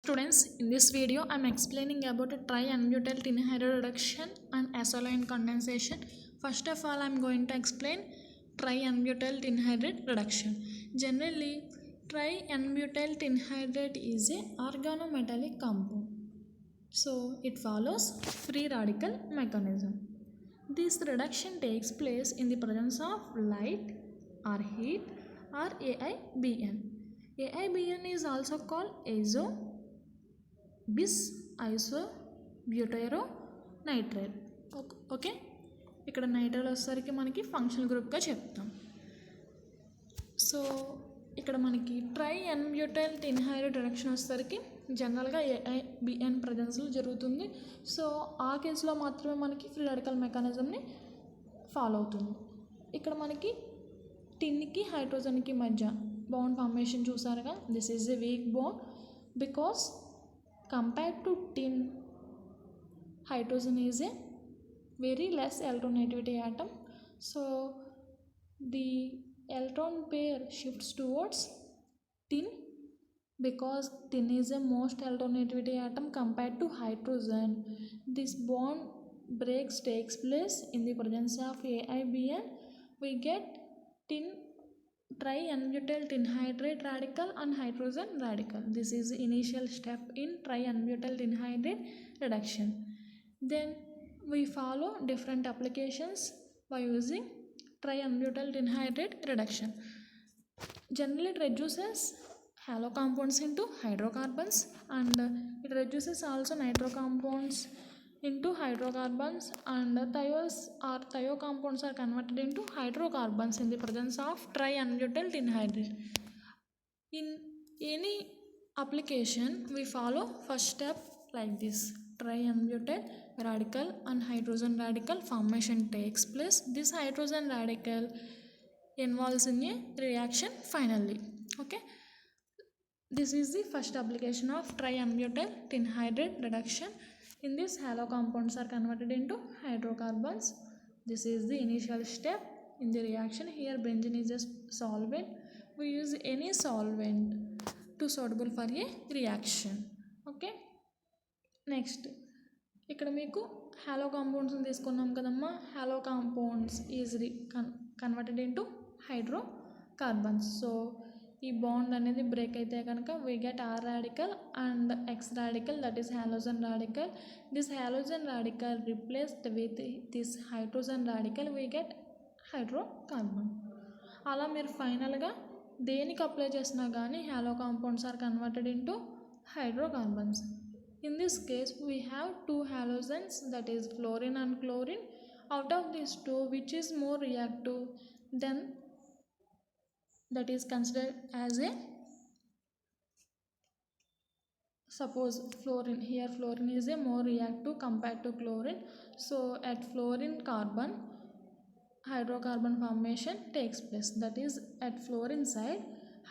Students, in this video I am explaining about a tri-n-butyl tinhydro reduction and acetylene condensation. First of all, I am going to explain tri-n-butyl tinhydrate reduction. Generally, tri-n-butyl tinhydrate is a organometallic compound. So it follows free radical mechanism. This reduction takes place in the presence of light or heat or AIBN. AIBN is also called azo bis isobutyro nitrile. Okay, ఇక్కడ nitrile వచ్చేసరికి మనకి functional గ్రూప్గా చెప్తాం. So ఇక్కడ మనకి try ఎన్ butyl టిన్హైడ్రేట్ reduction వచ్చేసరికి జనరల్గా ఏఐబిఎన్ ప్రజెన్స్లో జరుగుతుంది. సో ఆ కేసులో మాత్రమే మనకి ఫ్రీ రాడికల్ మెకానిజంని ఫాలో అవుతుంది. ఇక్కడ మనకి టిన్కి హైడ్రోజన్కి మధ్య బాండ్ ఫార్మేషన్ చూసారుగా. This is a week bond because compared to tin, hydrogen is a very less electronegativity atom, so the electron pair shifts towards tin because tin is a most electronegativity atom compared to hydrogen. This bond breaks takes place in the presence of AIBN. We get tin tri-n-butyl tinhydrate radical and hydrogen radical. This is the initial step in tri-n-butyl tinhydrate reduction. Then we follow different applications by using tri-n-butyl tinhydrate reduction. Generally it reduces halo compounds into hydrocarbons and it reduces also nitro compounds into hydrocarbons, and thiols or thio compounds are converted into hydrocarbons in the presence of tri-n-butyl tinhydrate. In any application we follow first step like this. Tri-n-butyl radical and hydrogen radical formation takes place. This hydrogen radical involves in a reaction finally. Okay, this is the first application of tri-n-butyl tinhydrate reduction. In this, halo compounds are converted into hydrocarbons. This is the initial step in the reaction. Here benzene is a solvent. We use any solvent to suitable for a reaction. Okay, next ఇక్కడ మీకు hollow కాంపౌండ్స్ని తీసుకున్నాం కదమ్మా. Halo compounds easily converted into hydrocarbons. So ఈ bond అనేది break అయితే కనుక we get R radical and X radical, that is halogen radical. This halogen radical replaced with this hydrogen radical we get hydrocarbon. అలా మీరు ఫైనల్గా దేనికి apply చేసినా కానీ halo compounds are converted into hydrocarbons. In this case we have two halogens, that is fluorine and chlorine. Out of these two, which is more reactive, then that is considered as a, suppose fluorine, here fluorine is a more reactive compared to chlorine. So at fluorine carbon hydrocarbon formation takes place, that is at fluorine side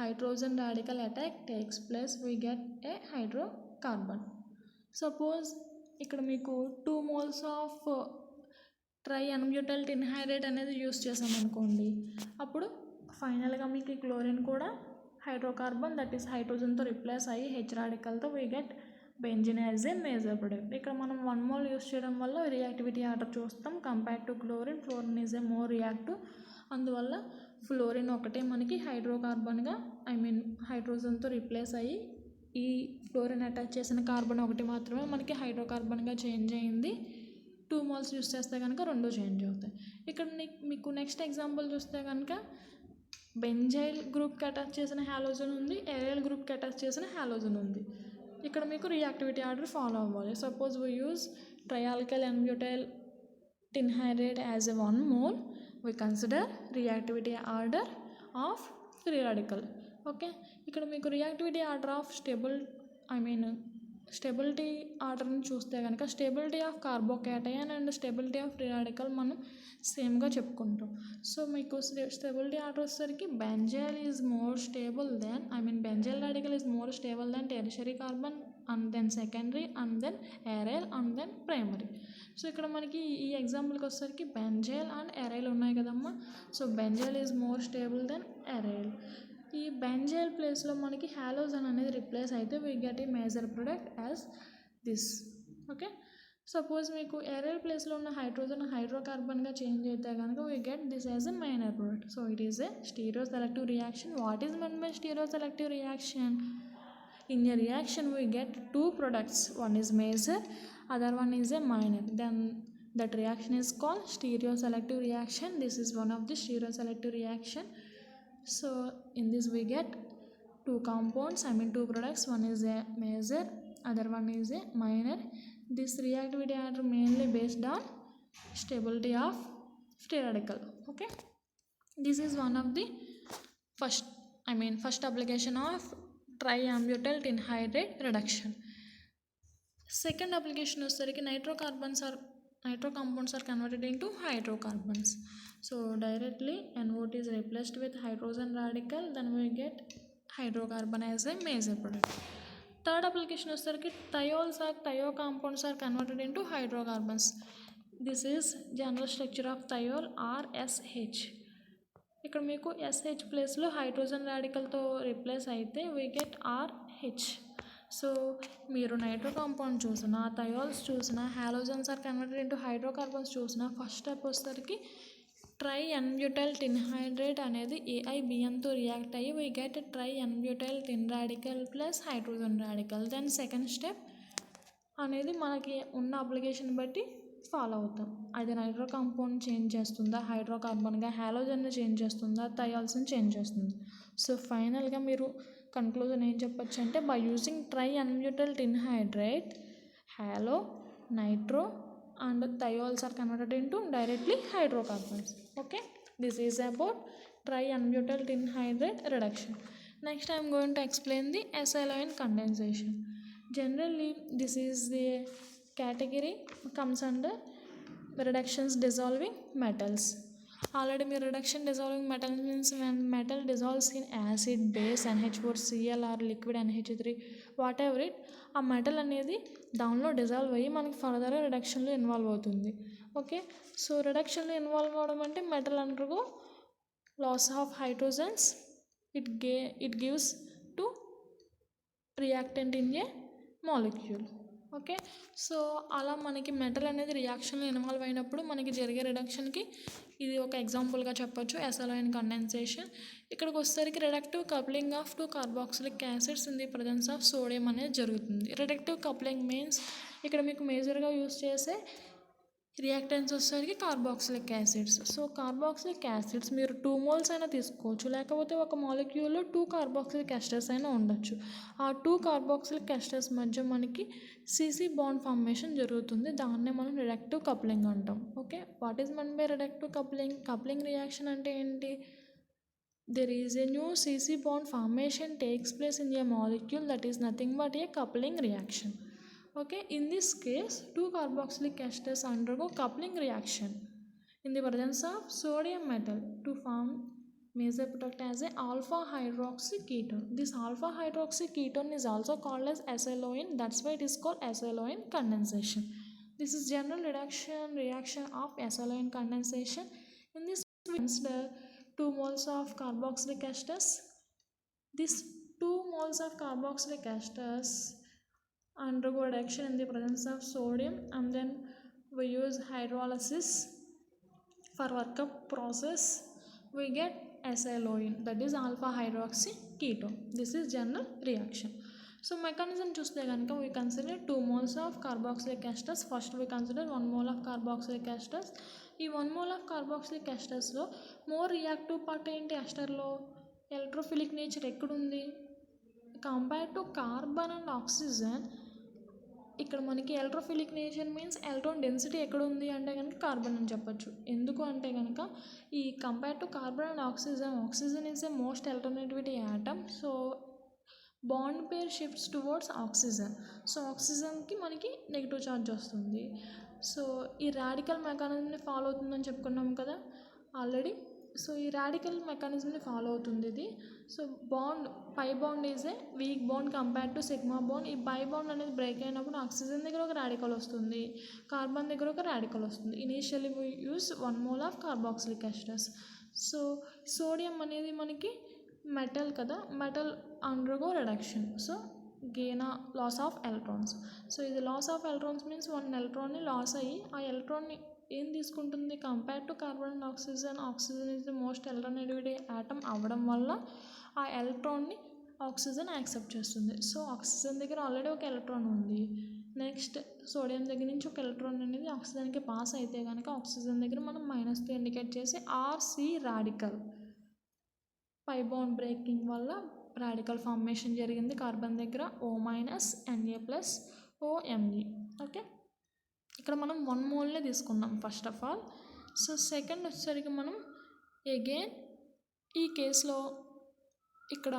hydrogen radical attack takes place, we get a hydrocarbon. Suppose ఇక్కడ మీకు 2 moles of tri-n-butyl tinhydrate అనేది use చేసామనుకోండి, అప్పుడు ఫైనల్గా మీకు ఈ chlorine కూడా hydrocarbon, that is హైడ్రోజన్తో రిప్లేస్ అయ్యి హెచ్ రాడికల్తో we get benzene as a major product. ఇక్కడ మనం 1 mole యూస్ చేయడం వల్ల రియాక్టివిటీ ఆర్డర్ చూస్తాం. Compare to chlorine, fluorine is a more reactive. అందువల్ల ఫ్లోరిన్ ఒకటే మనకి హైడ్రోకార్బన్గా, హైడ్రోజన్తో రిప్లేస్ అయ్యి ఈ ఫ్లోరిన్ అటాచ్ చేసిన కార్బన్ ఒకటి మాత్రమే మనకి హైడ్రోకార్బన్గా చేంజ్ అయింది. 2 moles యూస్ చేస్తే కనుక 2 చేంజ్ అవుతాయి. ఇక్కడ మీకు నెక్స్ట్ ఎగ్జాంపుల్ చూస్తే కనుక బెంజైల్ గ్రూప్కి అటాచ్ చేసిన హాలోజన్ ఉంది, ఎరైల్ గ్రూప్కి అటాచ్ చేసిన హాలోజన్ ఉంది. ఇక్కడ మీకు రియాక్టివిటీ ఆర్డర్ ఫాలో అవ్వాలి. Suppose we use trialkyl n-butyl tinhydrate as a 1 mole, we consider reactivity order of free radical. Okay, ఇక్కడ మీకు రియాక్టివిటీ ఆర్డర్ ఆఫ్ స్టెబిలిటీ ఆర్డర్ని చూస్తే కనుక stability of carbocation and stability of free radical మనం సేమ్గా చెప్పుకుంటాం. So మీకు స్టెబిలిటీ ఆర్డర్ వచ్చేసరికి benzyl is more stable than benzyl radical is more stable than tertiary carbon and then secondary and then arrival and then primary. So ఇక్కడ మనకి ఈ ఎగ్జాంపుల్కి వచ్చేసరికి బెంజైల్ అండ్ ఎరైల్ ఉన్నాయి కదమ్మా. So benzyl is more stable than aryl. ఈ benzyl ప్లేస్లో మనకి హాలోజన్ అనేది రిప్లేస్ అయితే we get a major product as this. Okay, suppose మీకు ఎరైల్ ప్లేస్లో ఉన్న హైడ్రోజన్ హైడ్రోకార్బన్గా చేంజ్ అయితే కనుక we get this as a minor product. So it is a stereo selective reaction. What is meant by stereo selective reaction? In a reaction we get two products, one is major, other one is a minor, then that reaction is called stereoselective reaction. This is one of the stereoselective reaction. So in this we get two compounds, two products, one is a major, other one is a minor. This reactivity are mainly based on stability of free radical. Okay, this is one of the first application of triambutyl tinhydrate reduction. Second application వచ్చేసరికి nitro compounds are converted into hydrocarbons. So directly NO2 is replaced with hydrogen radical, then we get hydrocarbon as a major product. Third application వచ్చేసరికి thiols or thio compounds are converted into hydrocarbons. This is general structure of thiol or SH. ఇక్కడ మీకు SH ప్లేస్లో hydrogen రాడికల్తో replace అయితే we get RH. So మీరు nitro compound చూసినా, thiols చూసినా, halogens are converted into hydrocarbons చూసినా, first step వచ్చేసరికి ట్రై ఎన్బ్యూటైల్ టిన్హైడ్రేట్ అనేది AIBNతో రియాక్ట్ అయ్యి we get tri n butyl tin radical plus hydrogen radical. Then second step అనేది మనకి ఉన్న అప్లికేషన్ బట్టి ఫాలో అవుతాం. అది నైట్రో కాంపౌండ్ చేంజ్ చేస్తుందా, హైడ్రోకార్బన్గా హాలోజన్ని చేంజ్ చేస్తుందా, థయాల్స్ని చేంజ్ చేస్తుంది. సో ఫైనల్గా మీరు కన్క్లూజన్ ఏం చెప్పొచ్చు అంటే by using tri n butyl tin hydrate, halo, nitro and thiols are converted into directly hydrocarbons. Okay, this is about tri n butyl tin hydrate reduction. Next I'm going to explain the SL-ion condensation. Generally this is the category comes under reductions dissolving metals. Already me reduction dissolving metals means when metal dissolves in acid, base, NH4Cl or liquid NH3 whatever it, ఆ metal అనేది దానిలో dissolve అయ్యి మనకి ఫర్దర్గా రిడక్షన్లో involve అవుతుంది. Okay, so రిడక్షన్లో involve అవ్వడం అంటే metal undergo loss of hydrogens, it gives to reactant in a molecule. Okay, so అలా మనకి మెటల్ అనేది రియాక్షన్లో ఇన్వాల్వ్ అయినప్పుడు మనకి జరిగే రిడక్షన్కి ఇది ఒక ఎగ్జాంపుల్గా చెప్పొచ్చు SL-ion కండెన్సేషన్. ఇక్కడికి వచ్చేసరికి reductive coupling of 2 carboxylic acids in the presence of sodium అనేది జరుగుతుంది. రిడక్టివ్ కప్లింగ్ మీన్స్ ఇక్కడ మీకు మేజర్గా యూస్ చేసే రియాక్టెన్స్ వచ్చేసరికి carboxylic acids. So carboxylic acids మీరు 2 moles అయినా తీసుకోవచ్చు, లేకపోతే ఒక మాలిక్యూల్లో 2 కార్బాక్సిలిక్ ఎస్టర్స్ అయినా ఉండొచ్చు. ఆ 2 కార్బాక్సిలిక్ ఎస్టర్స్ మధ్య మనకి CC బాండ్ ఫార్మేషన్ జరుగుతుంది. దాన్నే మనం రిడక్టివ్ కప్లింగ్ అంటాం. Okay, what is meant by reductive coupling? Coupling reaction అంటే ఏంటి? There is a new CC bond formation takes place in a molecule, that is nothing but a coupling reaction. Okay, in this case 2 carboxylic esters undergo coupling reaction in the presence of sodium metal to form major product as a alpha hydroxy ketone. This alpha hydroxy ketone is also called as SL-ion. That's why it is called SL-ion condensation. This is general reaction of SL-ion condensation. In this we consider 2 moles of carboxylic esters. These 2 moles of carboxylic esters undergo reduction in the presence of sodium, and then we use hydrolysis for workup process. We get SL-ion, that is alpha hydroxy ketone. This is general reaction. So mechanism చూస్తే కనుక we consider 2 moles of carboxylic esters. First we consider 1 mole of carboxylic esters. ఈ 1 mole of carboxylic estersలో more reactive part ఏంటి? ఎస్టర్లో electrophilic nature ఎక్కడుంది? Compare to carbon and oxygen ఇక్కడ మనకి electrophilic nature means electron density ఎక్కడ ఉంది అంటే కనుక కార్బన్ అని చెప్పొచ్చు. ఎందుకు అంటే కనుక ఈ compare to carbon and oxygen is a most electronegativity atom. So bond pair shifts towards oxygen. So ఆక్సిజన్కి మనకి నెగిటివ్ ఛార్జ్ వస్తుంది. సో ఈ రాడికల్ మెకానిజంని ఫాలో అవుతుందని చెప్పుకున్నాం కదా ఆల్రెడీ. సో ఈ రాడికల్ మెకానిజంని ఫాలో అవుతుంది ఇది. So bond pi bond is a weak bond compare to sigma bond. ఈ పై బాండ్ అనేది బ్రేక్ అయినప్పుడు ఆక్సిజన్ దగ్గర ఒక రాడికల్ వస్తుంది, కార్బన్ దగ్గర ఒక రాడికల్ వస్తుంది. Initially we use 1 mole of carboxylic esters. So sodium అనేది మనకి మెటల్ కదా, metal undergo reduction. So gain loss of electrons. So ఇది లాస్ ఆఫ్ ఎలక్ట్రాన్స్ మీన్స్ 1 ఎలక్ట్రాన్ని లాస్ అయ్యి ఆ ఎలక్ట్రాన్ని ఏం తీసుకుంటుంది, compare to carbon and oxygen, oxygen is the most electronegative atom అవ్వడం వల్ల ఆ ఎలక్ట్రాన్ని ఆక్సిజన్ యాక్సెప్ట్ చేస్తుంది. సో ఆక్సిజన్ దగ్గర ఆల్రెడీ ఒక ఎలక్ట్రాన్ ఉంది. నెక్స్ట్ సోడియం దగ్గర నుంచి ఒక ఎలక్ట్రాన్ అనేది ఆక్సిజన్కి పాస్ అయితే కనుక ఆక్సిజన్ దగ్గర మనం మైనస్తో ఇండికేట్ చేసి RC radical pi bond breaking వల్ల రాడికల్ ఫార్మేషన్ జరిగింది కార్బన్ దగ్గర O minus Na plus OMe. Okay, ఇక్కడ మనం 1 మోల్నే తీసుకున్నాం first of all. So second వచ్చేసరికి మనం అగైన్ ఈ కేసులో ఇక్కడ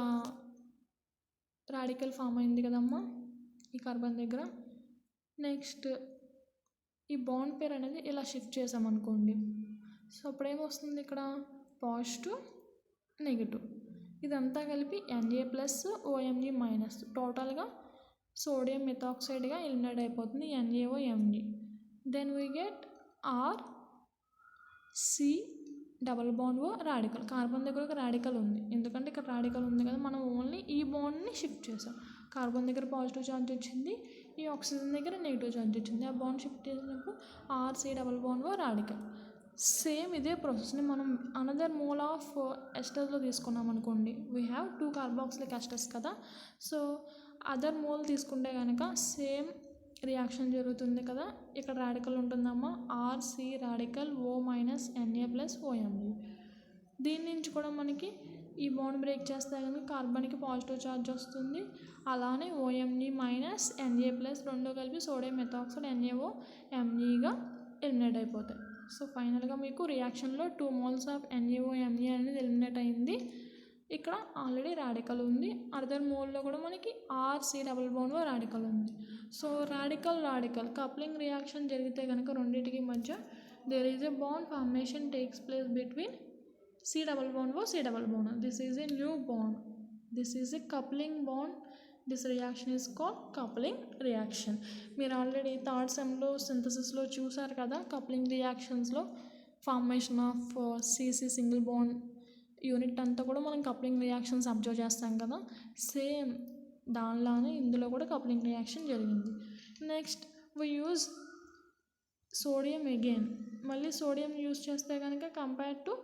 రాడికల్ ఫామ్ అయింది కదమ్మా ఈ కార్బన్ దగ్గర. నెక్స్ట్ ఈ బాండ్ పేర్ అనేది ఇలా షిఫ్ట్ చేసామనుకోండి. సో అప్పుడేమొస్తుంది ఇక్కడ పాజిటివ్ నెగిటివ్ ఇదంతా కలిపి Na ప్లస్ OMe మైనస్ టోటల్గా సోడియం మెథాక్సైడ్గా ఎలిమినేట్ అయిపోతుంది NaOMe. Then we get RC double bond O radical. Carbon దగ్గర ఒక రాడికల్ ఉంది, ఎందుకంటే ఇక్కడ రాడికల్ ఉంది కదా, మనం ఓన్లీ ఈ బాండ్ని షిఫ్ట్ చేసాం. కార్బన్ దగ్గర పాజిటివ్ ఛార్జ్ వచ్చింది, ఈ ఆక్సిజన్ దగ్గర నెగిటివ్ ఛార్జ్ వచ్చింది. ఆ బాండ్ షిఫ్ట్ చేసినప్పుడు RC double bond O radical. Same ఇదే ప్రాసెస్ని మనం అనదర్ మోల్ ఆఫ్ ఎస్టర్స్లో తీసుకున్నాం అనుకోండి. వీ హ్యావ్ 2 కార్బాక్సిలిక్ ఎస్టర్స్ కదా. సో అదర్ మోల్ తీసుకుంటే కనుక సేమ్ రియాక్షన్ జరుగుతుంది కదా. ఇక్కడ రాడికల్ ఉంటుందమ్మా RC radical O minus Na plus OMe. దీని నుంచి కూడా మనకి ఈ బాండ్ బ్రేక్ చేస్తే కనుక కార్బన్కి పాజిటివ్ ఛార్జ్ వస్తుంది. అలానే OMe మైనస్ Na ప్లస్ రెండు కలిపి సోడియం మెథాక్సైడ్ NaOMeగా ఎలిమినేట్ అయిపోతాయి. సో ఫైనల్గా మీకు రియాక్షన్లో 2 మోల్స్ ఆఫ్ NaOMe అనేది ఎలిమినేట్ అయింది. ఇక్కడ ఆల్రెడీ రాడికల్ ఉంది, అదర్ మోల్లో కూడా మనకి RC డబుల్ బాండ్ రాడికల్ ఉంది. సో రాడికల్ కప్లింగ్ రియాక్షన్ జరిగితే కనుక రెండింటికి మధ్య there is a bond formation takes place between C double bond C double bond. This is a new bond, this is a coupling bond. This reaction is called coupling reaction. మీరు already third సెమ్లో సింథసిస్లో చూసారు కదా, coupling రియాక్షన్స్లో formation of CC single bond unit అంతా కూడా మనం coupling reactions observe చేస్తాం కదా. సేమ్ దానిలానే ఇందులో కూడా కప్లింగ్ రియాక్షన్ జరిగింది. Next we use sodium again. మళ్ళీ సోడియం యూజ్ చేస్తే కనుక compare to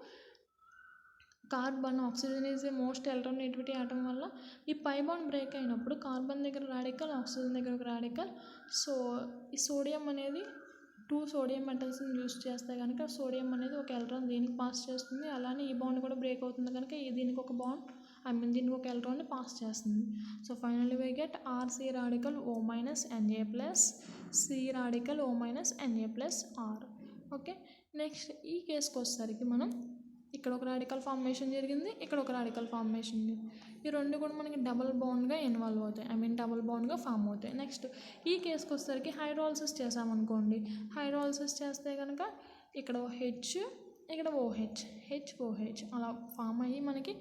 carbon, oxygen is a most electronegativity atom వల్ల ఈ పై బాండ్ బ్రేక్ అయినప్పుడు కార్బన్ దగ్గర రాడికల్, ఆక్సిజన్ దగ్గర ఒక రాడికల్. సో ఈ సోడియం అనేది 2 సోడియం మెటల్స్ని యూజ్ చేస్తే కనుక సోడియం అనేది ఒక ఎలక్ట్రాన్ దీనికి పాస్ చేస్తుంది. అలానే ఈ బాండ్ కూడా బ్రేక్ అవుతుంది కనుక దీనికి ఒక బాండ్ దీనికి ఒక ఎలక్ట్రాన్ని పాస్ చేస్తుంది. So finally we get RC radical O minus Na plus C radical O minus Na plus R. Okay, next ఈ కేసుకి వచ్చేసరికి మనం ఇక్కడ ఒక రాడికల్ ఫార్మేషన్ జరిగింది, ఇక్కడ ఒక రాడికల్ ఫార్మేషన్ జరిగింది. ఈ రెండు కూడా మనకి డబుల్ బాండ్గా ఇన్వాల్వ్ అవుతాయి, డబుల్ బాండ్గా ఫామ్ అవుతాయి. నెక్స్ట్ ఈ కేసుకి వచ్చేసరికి హైడ్రాలిసిస్ చేసామనుకోండి. హైడ్రాలిసిస్ చేస్తే కనుక ఇక్కడ H, ఇక్కడ OH అలా ఫామ్ అయ్యి మనకి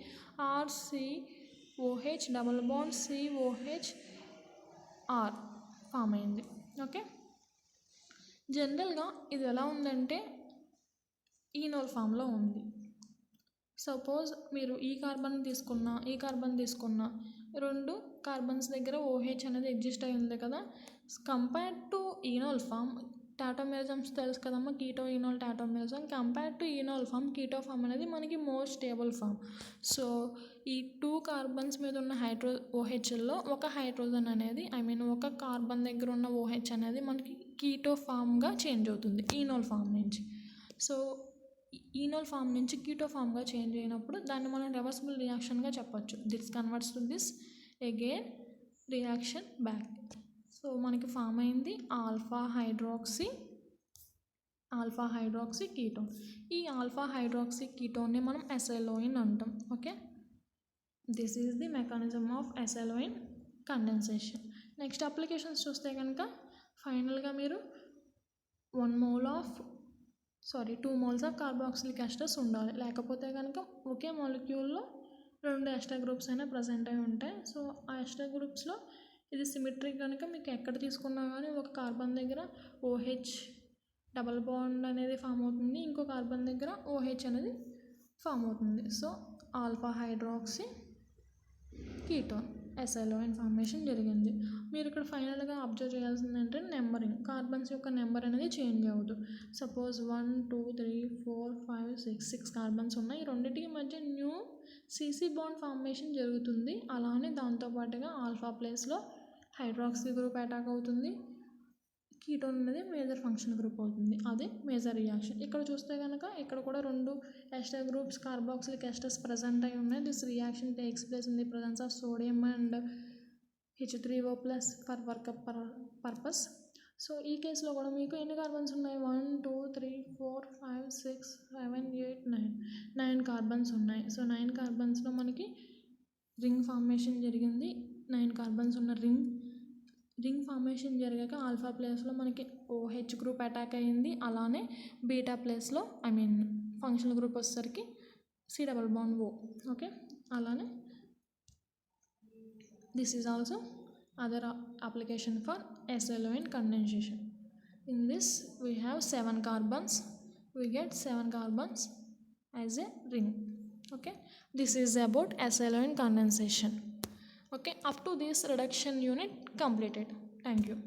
RCOH double bond COH R form అయింది. ఓకే, జనరల్గా ఇది ఎలా ఉందంటే ఈనోల్ ఫామ్లో ఉంది. సపోజ్ మీరు ఈ కార్బన్ తీసుకున్న 2 కార్బన్స్ దగ్గర OH అనేది ఎగ్జిస్ట్ అయి ఉంది కదా. Compare to enol form tautomerisms తెలుసు కదమ్మా, keto enol tautomerism. Compare to enol form keto form అనేది మనకి మోస్ట్ స్టేబుల్ ఫామ్. సో ఈ 2 కార్బన్స్ మీద ఉన్న OHలో ఒక హైడ్రోజన్ అనేది ఒక కార్బన్ దగ్గర ఉన్న OH అనేది మనకి కీటో ఫామ్గా చేంజ్ అవుతుంది ఈనోల్ ఫామ్ నుంచి. సో ఈనోల్ ఫామ్ నుంచి కీటో ఫామ్గా చేంజ్ అయినప్పుడు దాన్ని మనం రివర్సిబుల్ రియాక్షన్గా చెప్పొచ్చు. This converts to this again reaction back. So మనకి ఫామ్ అయింది ఆల్ఫా హైడ్రాక్సీ కీటోన్. ఈ ఆల్ఫా హైడ్రాక్సీ కీటోన్ని మనం ఎసైలోయిన్ అంటాం. Okay, this is the mechanism of acyloin condensation. Next applications చూస్తే కనుక ఫైనల్గా మీరు 2 మోల్స్ ఆఫ్ కార్బాక్సిలిక్ ఎస్టర్స్ ఉండాలి, లేకపోతే కనుక ఒకే మాలిక్యూల్లో 2 ఎస్టర్ గ్రూప్స్ అయినా ప్రజెంట్ అయి ఉంటాయి. సో ఆ ఎస్టర్ గ్రూప్స్లో ఇది సిమెట్రిక్ కనుక మీకు ఎక్కడ తీసుకున్నా కానీ ఒక కార్బన్ దగ్గర OH డబల్ బాండ్ అనేది ఫామ్ అవుతుంది, ఇంకో కార్బన్ దగ్గర OH అనేది ఫామ్ అవుతుంది. So alpha hydroxy ketone SiO formation జరిగింది. మీరు ఇక్కడ ఫైనల్గా అబ్జర్వ్ చేయాల్సింది అంటే నెంబరింగ్, కార్బన్స్ యొక్క నెంబర్ అనేది చేంజ్ అవ్వదు. సపోజ్ 1 2 3 4 5 6 కార్బన్స్ ఉన్నాయి. ఈ రెండింటికి మధ్య న్యూ CC బాండ్ ఫార్మేషన్ జరుగుతుంది. అలానే దాంతోపాటుగా ఆల్ఫా ప్లేస్లో హైడ్రాక్సీ గ్రూప్ అటాక్ అవుతుంది. కీటోన్ అనేది మేజర్ ఫంక్షన్ గ్రూప్ అవుతుంది. అదే మేజర్ రియాక్షన్. ఇక్కడ చూస్తే కనుక ఇక్కడ కూడా 2 ester groups carboxylic esters present అయి ఉన్నాయి. This reaction takes place in the presence of sodium and H3O+ for workup purpose. So ఈ కేసులో కూడా మీకు ఎన్ని కార్బన్స్ ఉన్నాయి? 1 2 3 4 5 6 7 8 9 కార్బన్స్ ఉన్నాయి. సో 9 కార్బన్స్లో మనకి రింగ్ ఫార్మేషన్ జరిగింది. 9 కార్బన్స్ ఉన్న రింగ్ ఫార్మేషన్ జరిగాక ఆల్ఫా ప్లేస్లో మనకి OH గ్రూప్ అటాక్ అయ్యింది. అలానే బీటా ప్లేస్లో ఫంక్షనల్ గ్రూప్ వచ్చేసరికి C double bond O. Okay, అలానే this is also other application for SiO condensation. In this we have 7 carbons. We get 7 carbons as a ring. Okay, this is about SiO condensation. Okay, up to this reduction unit completed. Thank you.